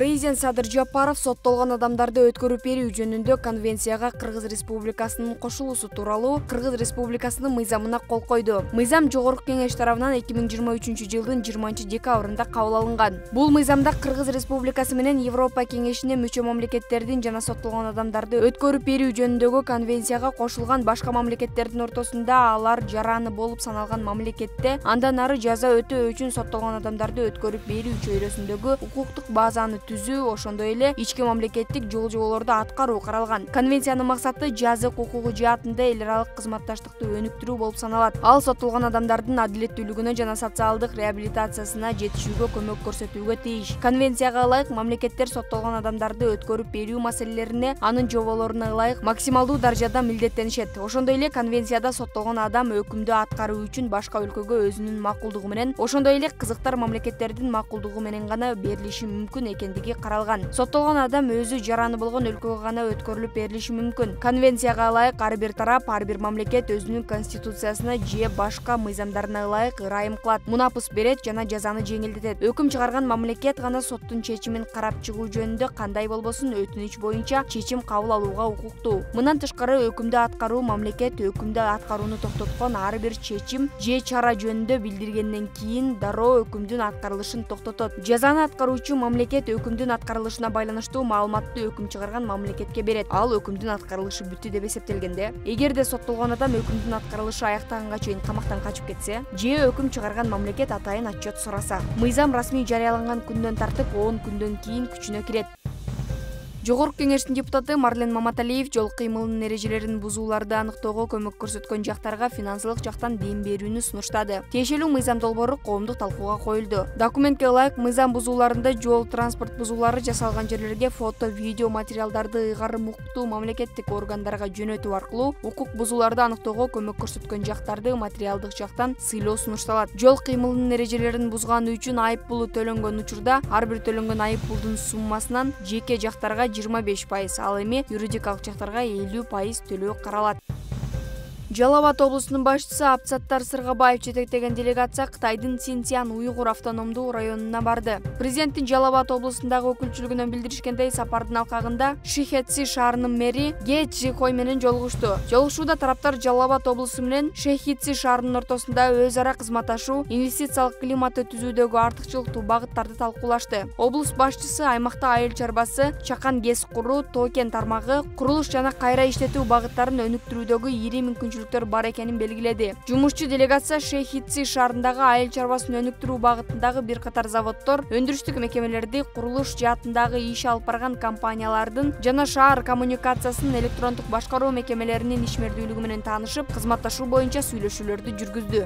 Президент Садыр Жапаров соттолгон адамдарды өткөрүп берүү жөнүндө конвенцияга Кыргыз Республикасынын кошулуусу тууралуу Кыргыз Республикасынын мыйзамына кол койду. Мыйзам Жогорку Кеңеш тарабынан 2023-жылдын 20-декабрында кабыл алынган. Бул мыйзамда Кыргыз Республикасы менен Европа Кеңешине мүчө мамлекеттердин жана соттолгон адамдарды өткөрүп берүү жөнүндөгү конвенцияга кошулган башка мамлекеттердин ортосунда алар жараны болуп саналган мамлекетте андан ары жаза өтөө үчүн соттолгон адамдарды өткөрүп берүү чөйрөсүндөгү укуктук базаны түзүү, ошондой эле ички мамлекеттик жолжоболорду аткаруу каралган. Конвенциянын максаты жазык укугу жаатында эл аралык кызматташтыкты өнүктүрүү болуп саналат. Ал соттолгон адамдардын адилеттүүлүгүнө жана социалдык реабилитациясына жетишүүгө көмөк көрсөтүүгө тийиш. Конвенцияга ылайык мамлекеттер соттолгон адамдарды өткөрүп берүү маселелерине анын жоболоруна ылайык максималдуу даражада милдеттенишет. Ошондой эле конвенцияда соттолгон адам өкүмдү аткаруу үчүн башка өлкөгө өзүнүн макулдугу менен, ошондой эле кызыктар мамлекеттердин макулдугу менен гана берилиши мүмкүн экендиги каралган. Соттолгон адам өзү жараны болгон өлкөгө гана өткөрүлүп берилиши мүмкүн. Конвенцияга ылайык ар бир тарап, ар бир мамлекет өзүнүн конституциясына же башка мыйзамдарына ылайык ырайым кылат, мунапыс берет жана жазаны жеңилдетет. Өкүм чыгарган мамлекет гана соттун чечимин карап чыгуу жөнүндө кандай болбосун өтүнүч боюнча чечим кабыл алууга укуктуу. Мындан тышкары өкүмдү аткаруу мамлекет өкүмдү аткарууну токтоткон ар бир чечим же чара жөнүндө билдиргенден кийин дароо өкүмдүн аткарылышын токтотот. Жазаны аткаруучу мамлекет өкүмдүн аткарылышына байланыштуу маалыматты өкүм чыгарган мамлекетке берет. Ал өкүмдүн аткарылышы бүтү деп эсептелгенде, эгерде соттолгон адам өкүмдүн аткарылышы аяктаганга чейин камактан качып кетсе, же өкүм чыгарган мамлекет атайын отчет сураса, мыйзам расмий жарыяланган күндөн тартып 10 күндөн кийин күчүнө кирет. Жогорку Кеңештин депутаты Марлен Маматалиев жол кыймылынын эрежелерин бузууларды аныктоого көмөк көрсөткөн жактарга финансылык жактан дем берүүнү сунуштады. Тиешелүү мыйзам долбоору коомдук талкууга коюлду. Документке ылайык мыйзам бузууларында жол транспорт бузуулары жасалган жерлерге фото, видео материалдарды ыйгарым укуктуу мамлекеттик органдарга жөнөтүү аркылуу укук бузууларды аныктоого көмөк көрсөткөн жактарды материалдык жактан сыйлоо сунушталат. Жол кыймылынын эрежелерин бузганы үчүн айып пулу төлөнгөн учурда ар бир төлөнгөн айып пулдун суммасынан жеке жактарга 25%, ал эми юридикалык жактарга 50% төлөө каралат. Жалал Абад облусунун башчысы Абдсаттар Сыргабаев жетектеген делегация Кытайдын Синьцзян уйгур автономдуу районуна барды. Президенттин Жалал Абад облусундагы өкүлчүлүгүнөн билдиришкендей, сапардын алкагында Шихетси шаарынын мэри Ге Чжихой менен жолугушту. Жолугушууда тараптар Жалал Абад облусу менен Шехитси шаарынын ортосунда өз ара кызматташуу, инвестициялык климатты түзүүдөгү артыкчылыктуу багыттарды талкуулашты. Облус башчысы аймакта айыл чарбасы, чакан кес куруу, токен тармагы, курулуш жана кайра иштетүү багыттарын өнүктүрүүдөгү ири мүмкүнчүлүк бар экенин белгиледи. Жумушчу делегация Шехитси шаарындагы айыл чарбасын өнүктүрүү багытындагы бир катар заводдор, өндүрүштүк мекемелерди, курулуш жаатындагы иш алып барган компаниялардын жана шаар коммуникациясынын электрондук башкаруу мекемелеринин ишмердүүлүгү менен таанышып, кызматташуу боюнча сүйлөшүүлөрдү жүргүздү.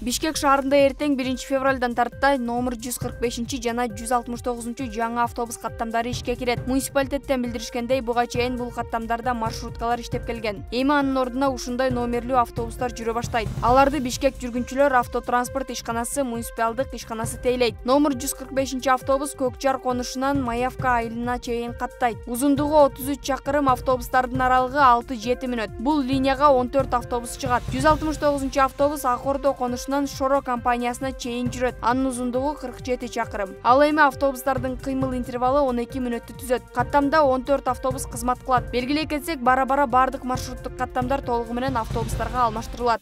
Бишкек шаарында эртең 1 февралдан тарта номер 145 жана 169 жаңы автобус каттамдары ишке кирет. Муниципалитеттен билдиришкендей, буга чейин бул каттамдарда маршруткалар иштеп келген. Эми анын ордуна ушундай номерлүү автобустар жүрө баштайт. Аларды Бишкек жүргүнчүлөр автотранспорт ишканасы, муниципалдык ишканасы тейлейт. Номер 145 автобус Көкжар конушунан Маявка айылына чейин каттайт. Узундугу 33 чакырым, автобустардын аралыгы 6-7 мүнөт. Бул линияга 14 автобус чыгат. 169 автобус Акордо конушунан Шоро компаниясына чейин жүрөт. Анын узундугу 47 чакырым. Ал эми автобустардын кыймыл интервалы 12 мүнөттү түзөт. Каттамда 14 автобус кызмат кылат. Белгилей кетсек, бара-бара бардык маршруттук каттамдар толугу менен автобустарга алмаштырылат.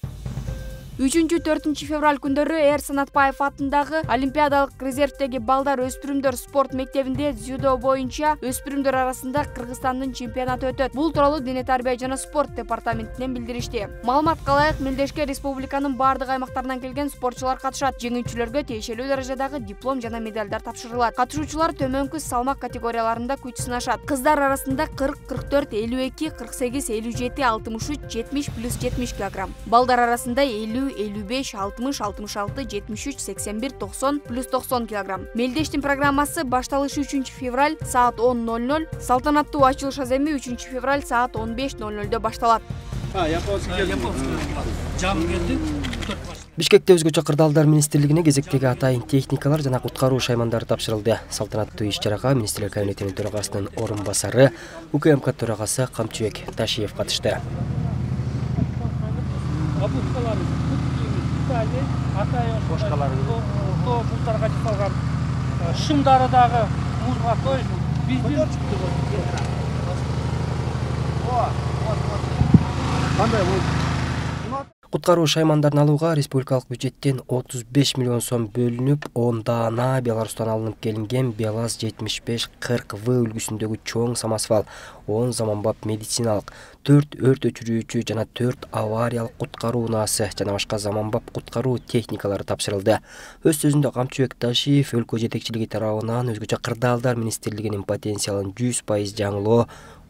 3-4 февраль күндөрү Эр Санатбаев атындагы Олимпиадалык резервдеги балдар өспүрүмдөр спорт мектебинде дзюдо боюнча өспүрүмдөр арасында Кыргызстандын чемпионаты өтөт. Бул тууралуу Дене тарбия жана спорт департаментинен билдиришти. Маалыматка ылайык, мелдешке республиканын бардык аймактарынан келген спортчулар катышат. Жеңүүчүлөргө тиешелүү даражадагы диплом жана медалдар тапшырылат. Катышуучулар төмөнкү салмак категорияларында күч сынашат. Кыздар арасында 40, 44, 52, 48, 57, 63, 70+70 кг. Балдар арасында 50, 55, 60, 66, 73, 81, 90+90 кг. Мелдештин программасы башталышы 3 февраль саат 10:00, салтанаттуу ачылыш аземи 3 февраль саат 15:00 башталат. Бишкекте өзгөчө кырдаалдар министрлигине кезектеги атайын техникалар жана куткаруу шаймандары тапшырылды. Салтанаттуу иш-чарага министрлер кабинетинин төрагасынын орун басары, УКМК төрагасы Камчыбек Ташиев катышты. Бушкалар бултарга жасалган шымдары дагы Куткаруу шаймандарын алууга республикалык бюджеттен 35 миллион сом бөлүнүп, 10 даана Беларустан алынып келинген БелАЗ 75-40В үлгүсүндөгү чоң самосвал, 10 заманбап медициналык, 4 өрт өчүрүүчү жана 4 авариялык куткаруу унаасы жана башка заманбап куткаруу техникалары тапшырылды. Өз сөзүндө Камчыбек Ташиев өлкө жетекчилиги тарабынан өзгөчө кырдаалдар министрлигинин потенциалын 100% жаңылоо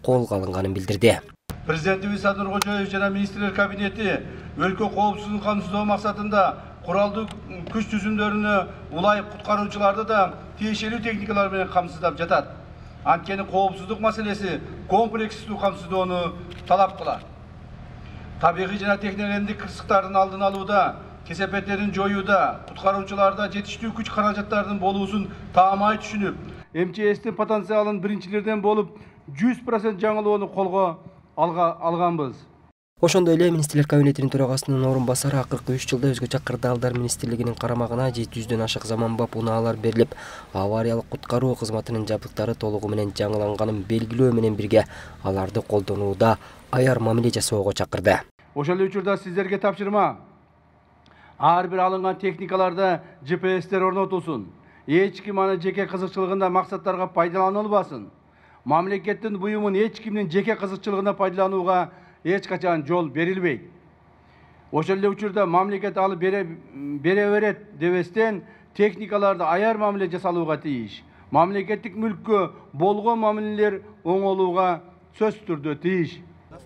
колго алынганын билдирди. Президентimiz Садыр Кожоев жана министрлер кабинети өлкө коопсуздугун камсыздоо максатында куралдуу күч түзүмдөрүнө улайык куткаруучуларды да тиешелүү техникалар менен камсыздап жатат. Анткени коопсуздук маселеси комплекстүү камсыздоону талап кылат. Табигый жана техногендик кырсыктардын алдын алууда, кесепеттерин жоюуда, куткаруучуларда жетиштүү күч каражаттардын болуусун таамай түшүнүп, МЧСтин потенциалын биринчилерден болуп 100% жаңылоону колго алганбыз. Ошондой эле министрлер кабинетинин төрагасынын орун басары акыркы 3 жылда өзгөчө кырдаалдар министрлигинин карамагына 700дөн ашык заманбап унаалар берилип, авариялык куткаруу кызматынын жабдыктары толугу менен жаңыланганын белгилөө менен бирге аларды колдонууда аяр мамиле жасоого чакырды. Ошол эле учурда сиздерге тапшырма. Ар бир алынган техникаларда GPS-тер орнотулсун. Эч ким аны жеке кызыкчылыгында максаттарга пайдаланылбасын. Мамлекеттин буюмун эч кимдин жеке кызыкчылыгына пайдаланууга эч качан жол берилбейт. Ошол эле учурда мамлекет алып бере берет дебестен техникаларды аяр мамиле жасалууга тийиш. Мамлекеттик мүлккө болгон мамилелер оңолууга сөзсүз түрдө тийиш.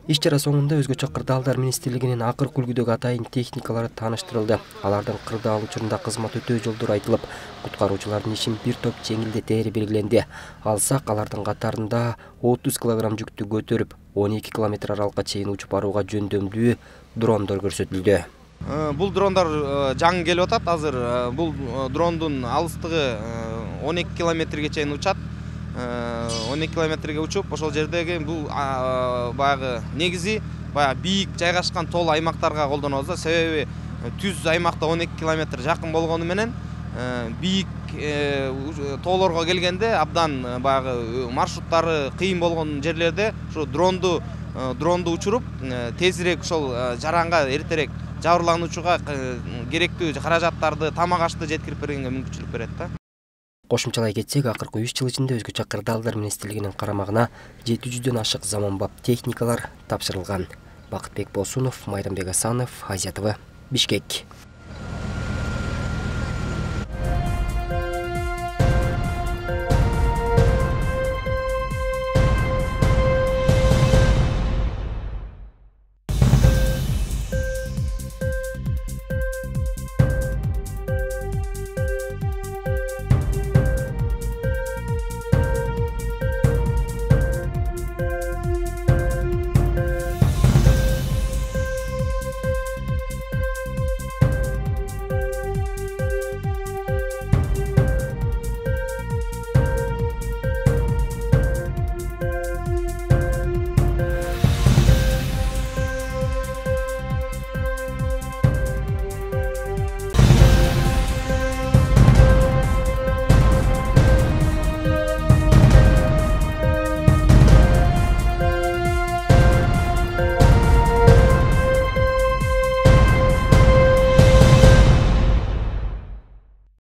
Иш-чара соңунда өзгөчө кырдаалдар министрлигинин акыркы үлгүдөгү атайын техникалары тааныштырылды. Алардын кырдаал учурунда кызмат өтөө жолдору айтылып, куткаруучулардын ишин бир топ жеңилдетери белгиленди. Алсак, алардын катарында 30 кг жүктү көтөрүп, 12 км аралыкка чейин учуп барууга жөндөмдүү дрондор көрсөтүлдү. Бул дрондар жаңы келип атат. Азыр бул дрондун алыстыгы 12 километрге чейин учат. 12 километрге учуп, ошол жердеги бул баягы негизи баягы бийик жайгашкан тол аймактарга колдонобуз да. Себеби түз аймакта 12 километр жакын болгону менен бийик тоолорго келгенде абдан баягы маршруттары кыйын болгон жерлерде ушу дронду учуруп тезирээк ошол жаранга эртерээк жабырлануучуга керектүү каражаттарды, тамак ашты жеткирип бергенге мүмкүнчүлүк берет да. Кошумчалай кетсек, акыркы 3 жыл ичинде өзгөчө кырдаалдар министрлигинин карамагына 700дөн ашык заманбап техникалар тапшырылган. Бакытбек Босунов, Майрамбек Асанов, Азия ТВ, Бишкек.